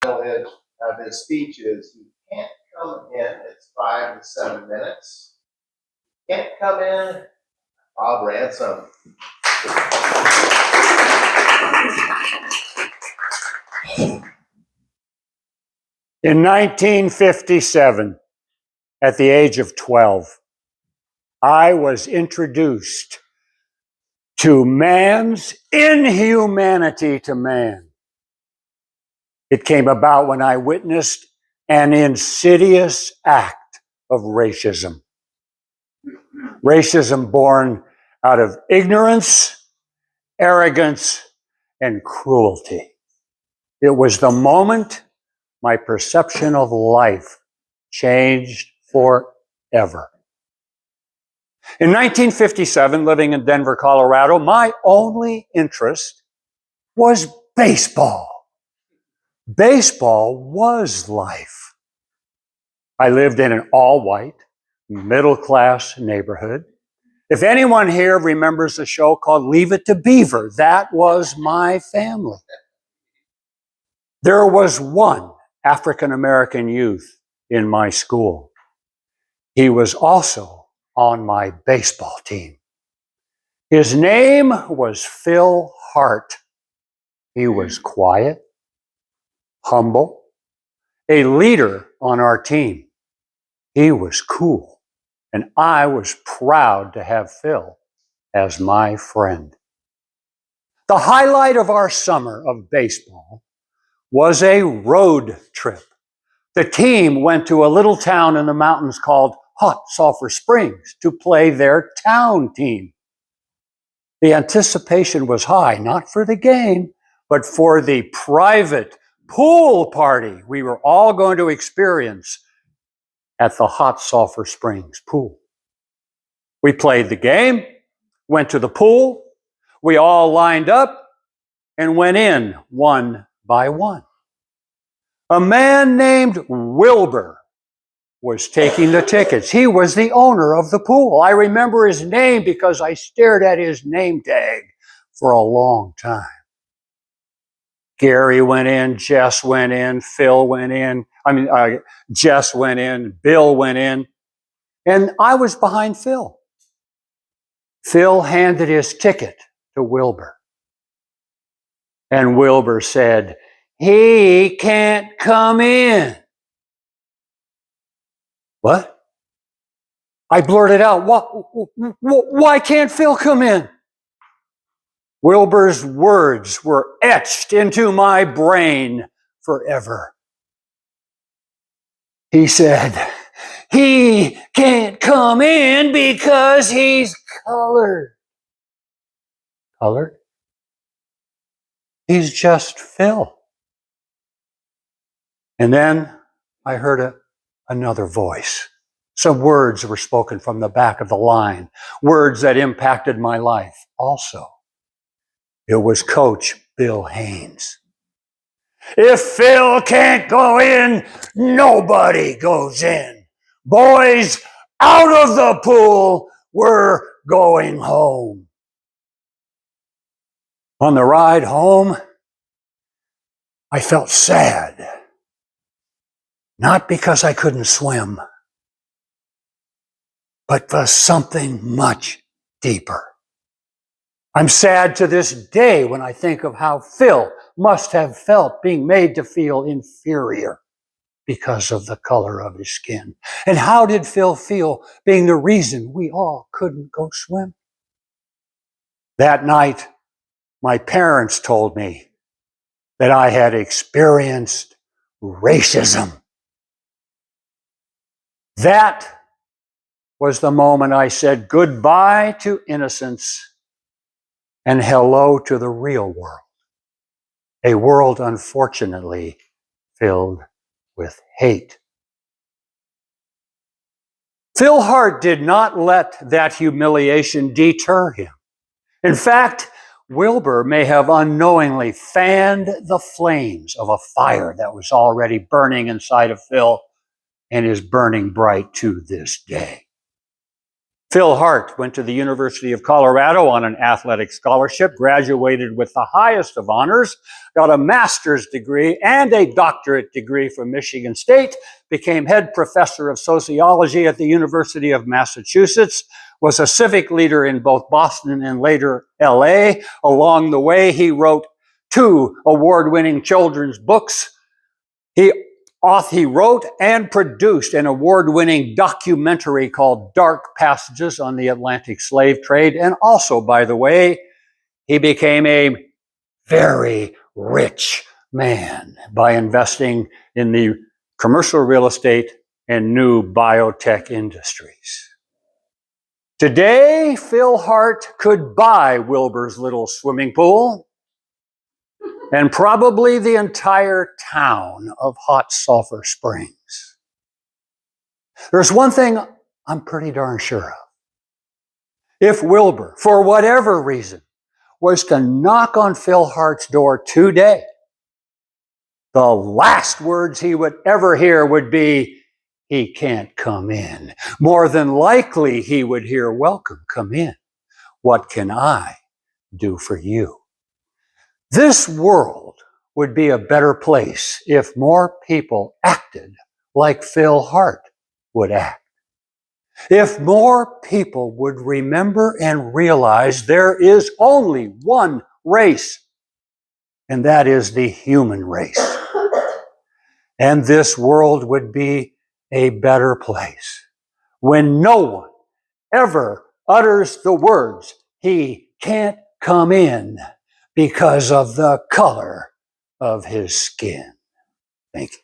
of his speech is he can't come in. It's 5 to 7 minutes. Can't come in. Bob Ransom. In 1957, at the age of 12, I was introduced to man's inhumanity to man. It came about when I witnessed an insidious act of racism. Racism born out of ignorance, arrogance, and cruelty. It was the moment my perception of life changed forever. In 1957, living in Denver, Colorado, my only interest was baseball. Baseball was life. I lived in an all-white, middle-class neighborhood. If anyone here remembers a show called Leave It to Beaver, that was my family. There was one African-American youth in my school. He was also on my baseball team. His name was Phil Hart. He was quiet, humble, a leader on our team. He was cool, and I was proud to have Phil as my friend. The highlight of our summer of baseball was a road trip. The team went to a little town in the mountains called Hot Sulphur Springs to play their town team. The anticipation was high, not for the game, but for the private pool party we were all going to experience at the Hot Sulphur Springs pool. We played the game, went to the pool, we all lined up and went in one by one. A man named Wilbur was taking the tickets. He was the owner of the pool. I remember his name because I stared at his name tag for a long time. Gary went in, Jess went in, Phil went in, Jess went in, Bill went in, and I was behind Phil. Phil handed his ticket to Wilbur. And Wilbur said, "He can't come in." What? I blurted out, why can't Phil come in? Wilbur's words were etched into my brain forever. He said, "He can't come in because he's colored." Colored? He's just Phil. And then I heard another voice. Some words were spoken from the back of the line, words that impacted my life also. It was Coach Bill Haynes. "If Phil can't go in, nobody goes in. Boys, out of the pool, we're going home." On the ride home, I felt sad. Not because I couldn't swim, but for something much deeper. I'm sad to this day when I think of how Phil must have felt being made to feel inferior because of the color of his skin. And how did Phil feel being the reason we all couldn't go swim? That night, my parents told me that I had experienced racism. That was the moment I said goodbye to innocence and hello to the real world. A world, unfortunately, filled with hate. Phil Hart did not let that humiliation deter him. In fact, Wilbur may have unknowingly fanned the flames of a fire that was already burning inside of Phil and is burning bright to this day. Phil Hart went to the University of Colorado on an athletic scholarship, graduated with the highest of honors, got a master's degree and a doctorate degree from Michigan State, became head professor of sociology at the University of Massachusetts, was a civic leader in both Boston and later LA. Along the way, he wrote 2 award-winning children's books. He wrote and produced an award-winning documentary called Dark Passages on the Atlantic Slave Trade. And also, by the way, he became a very rich man by investing in the commercial real estate and new biotech industries. Today, Phil Hart could buy Wilbur's little swimming pool and probably the entire town of Hot Sulphur Springs. There's one thing I'm pretty darn sure of. If Wilbur, for whatever reason, was to knock on Phil Hart's door today, the last words he would ever hear would be, "He can't come in." More than likely, he would hear, "Welcome, come in. What can I do for you?" This world would be a better place if more people acted like Phil Hart would act. If more people would remember and realize there is only one race, and that is the human race. And this world would be a better place when no one ever utters the words, "He can't come in," because of the color of his skin. Thank you.